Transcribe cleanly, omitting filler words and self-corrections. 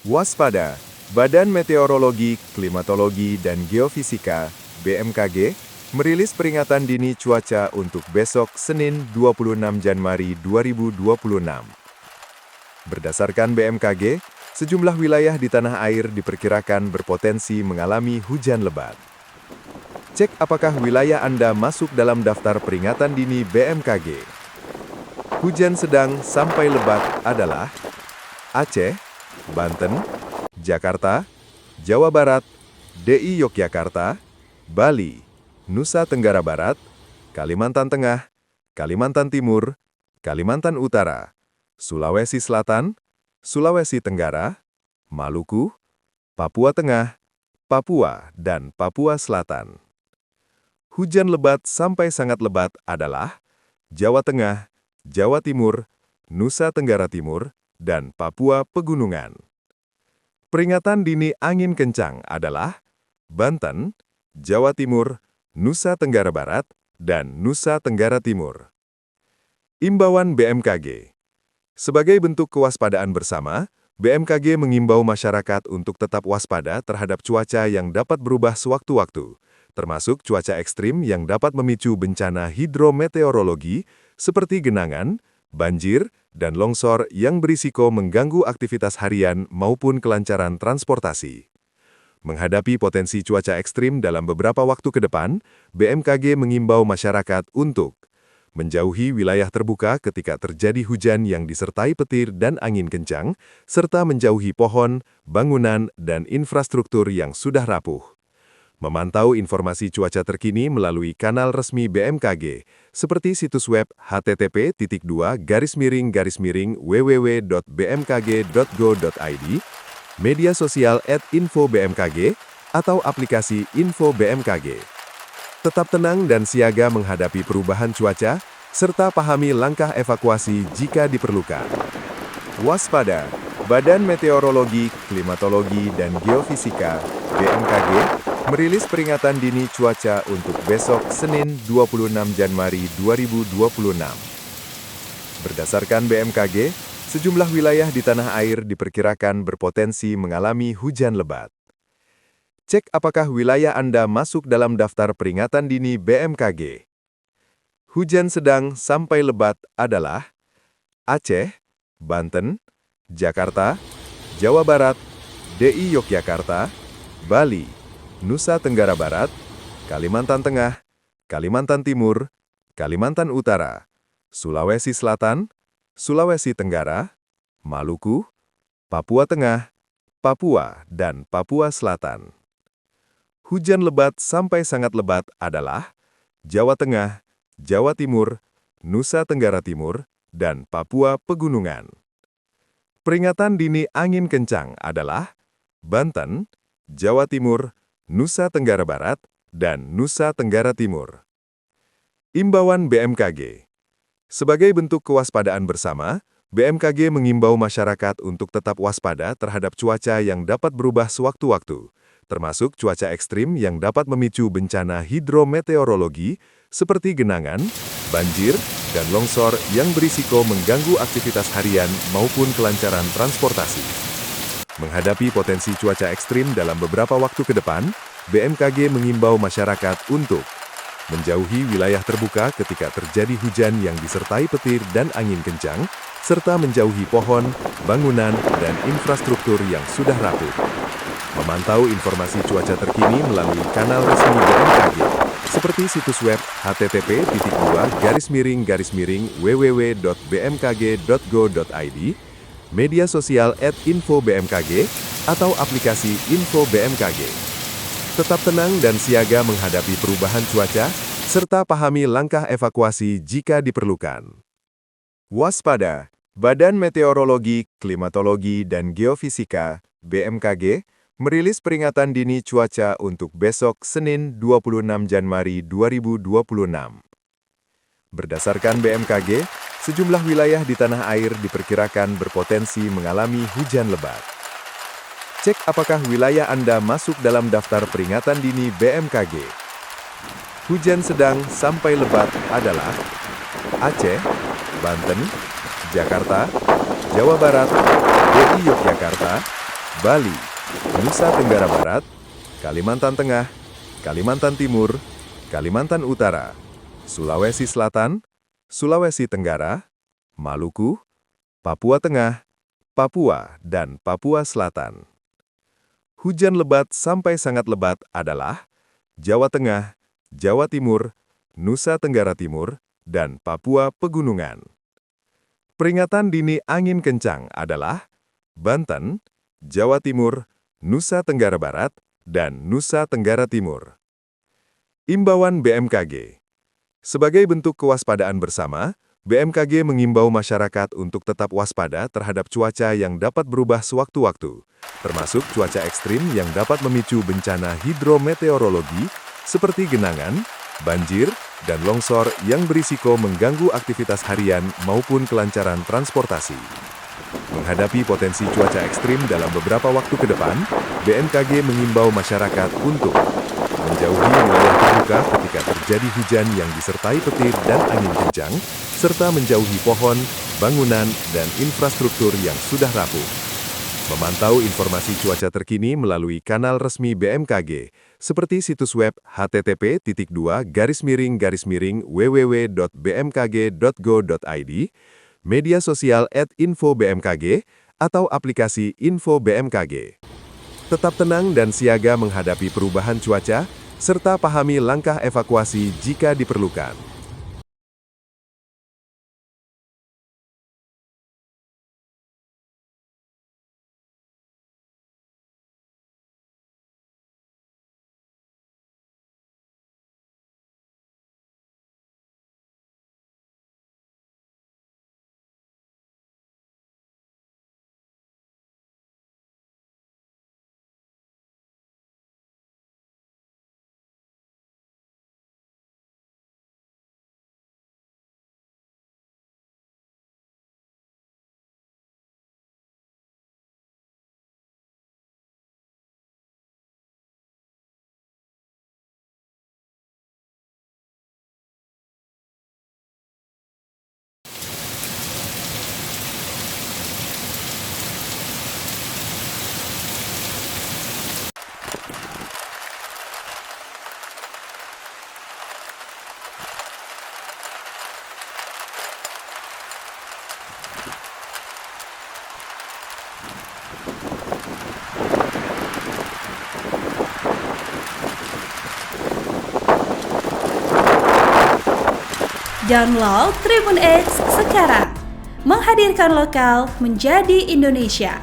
Waspada! Badan Meteorologi, Klimatologi, dan Geofisika (BMKG) merilis peringatan dini cuaca untuk besok Senin 26 Januari 2026. Berdasarkan BMKG, sejumlah wilayah di tanah air diperkirakan berpotensi mengalami hujan lebat. Cek apakah wilayah Anda masuk dalam daftar peringatan dini BMKG. Hujan sedang sampai lebat adalah Aceh, Banten, Jakarta, Jawa Barat, DI Yogyakarta, Bali, Nusa Tenggara Barat, Kalimantan Tengah, Kalimantan Timur, Kalimantan Utara, Sulawesi Selatan, Sulawesi Tenggara, Maluku, Papua Tengah, Papua, dan Papua Selatan. Hujan lebat sampai sangat lebat adalah Jawa Tengah, Jawa Timur, Nusa Tenggara Timur, dan Papua Pegunungan. Peringatan dini angin kencang adalah Banten, Jawa Timur, Nusa Tenggara Barat, dan Nusa Tenggara Timur. Imbauan BMKG. Sebagai bentuk kewaspadaan bersama, BMKG mengimbau masyarakat untuk tetap waspada terhadap cuaca yang dapat berubah sewaktu-waktu, termasuk cuaca ekstrim yang dapat memicu bencana hidrometeorologi seperti genangan, banjir, dan longsor yang berisiko mengganggu aktivitas harian maupun kelancaran transportasi. Menghadapi potensi cuaca ekstrim dalam beberapa waktu ke depan, BMKG mengimbau masyarakat untuk menjauhi wilayah terbuka ketika terjadi hujan yang disertai petir dan angin kencang, serta menjauhi pohon, bangunan, dan infrastruktur yang sudah rapuh. Memantau informasi cuaca terkini melalui kanal resmi BMKG, seperti situs web http://www.bmkg.go.id, media sosial @info-bmkg, atau aplikasi Info BMKG. Tetap tenang dan siaga menghadapi perubahan cuaca, serta pahami langkah evakuasi jika diperlukan. Waspada! Badan Meteorologi, Klimatologi, dan Geofisika (BMKG) merilis peringatan dini cuaca untuk besok Senin 26 Januari 2026. Berdasarkan BMKG, sejumlah wilayah di tanah air diperkirakan berpotensi mengalami hujan lebat. Cek apakah wilayah Anda masuk dalam daftar peringatan dini BMKG. Hujan sedang sampai lebat adalah Aceh, Banten, Jakarta, Jawa Barat, DI Yogyakarta, Bali, Nusa Tenggara Barat, Kalimantan Tengah, Kalimantan Timur, Kalimantan Utara, Sulawesi Selatan, Sulawesi Tenggara, Maluku, Papua Tengah, Papua, dan Papua Selatan. Hujan lebat sampai sangat lebat adalah Jawa Tengah, Jawa Timur, Nusa Tenggara Timur, dan Papua Pegunungan. Peringatan dini angin kencang adalah Banten, Jawa Timur, Nusa Tenggara Barat, dan Nusa Tenggara Timur. Imbauan BMKG. Sebagai bentuk kewaspadaan bersama, BMKG mengimbau masyarakat untuk tetap waspada terhadap cuaca yang dapat berubah sewaktu-waktu, termasuk cuaca ekstrim yang dapat memicu bencana hidrometeorologi seperti genangan, banjir, dan longsor yang berisiko mengganggu aktivitas harian maupun kelancaran transportasi. Menghadapi potensi cuaca ekstrim dalam beberapa waktu ke depan, BMKG mengimbau masyarakat untuk menjauhi wilayah terbuka ketika terjadi hujan yang disertai petir dan angin kencang, serta menjauhi pohon, bangunan, dan infrastruktur yang sudah rapuh. Memantau informasi cuaca terkini melalui kanal resmi BMKG, seperti situs web http://www.bmkg.go.id, media sosial @info-bmkg, atau aplikasi Info BMKG. Tetap tenang dan siaga menghadapi perubahan cuaca, serta pahami langkah evakuasi jika diperlukan. Waspada! Badan Meteorologi, Klimatologi, dan Geofisika (BMKG) merilis peringatan dini cuaca untuk besok Senin 26 Januari 2026. Berdasarkan BMKG, sejumlah wilayah di tanah air diperkirakan berpotensi mengalami hujan lebat. Cek apakah wilayah Anda masuk dalam daftar peringatan dini BMKG. Hujan sedang sampai lebat adalah Aceh, Banten, Jakarta, Jawa Barat, DI Yogyakarta, Bali, Nusa Tenggara Barat, Kalimantan Tengah, Kalimantan Timur, Kalimantan Utara, Sulawesi Selatan, Sulawesi Tenggara, Maluku, Papua Tengah, Papua, dan Papua Selatan. Hujan lebat sampai sangat lebat adalah Jawa Tengah, Jawa Timur, Nusa Tenggara Timur, dan Papua Pegunungan. Peringatan dini angin kencang adalah Banten, Jawa Timur, Nusa Tenggara Barat, dan Nusa Tenggara Timur. Imbauan BMKG. Sebagai bentuk kewaspadaan bersama, BMKG mengimbau masyarakat untuk tetap waspada terhadap cuaca yang dapat berubah sewaktu-waktu, termasuk cuaca ekstrim yang dapat memicu bencana hidrometeorologi seperti genangan, banjir, dan longsor yang berisiko mengganggu aktivitas harian maupun kelancaran transportasi. Menghadapi potensi cuaca ekstrim dalam beberapa waktu ke depan, BMKG mengimbau masyarakat untuk menjauhi wilayah terbuka ketika terjadi hujan yang disertai petir dan angin kencang, serta menjauhi pohon, bangunan, dan infrastruktur yang sudah rapuh. Memantau informasi cuaca terkini melalui kanal resmi BMKG, seperti situs web http://www.bmkg.go.id, media sosial @info-bmkg, atau aplikasi Info BMKG. Tetap tenang dan siaga menghadapi perubahan cuaca, serta pahami langkah evakuasi jika diperlukan. Download Tribun X sekarang, menghadirkan lokal menjadi Indonesia.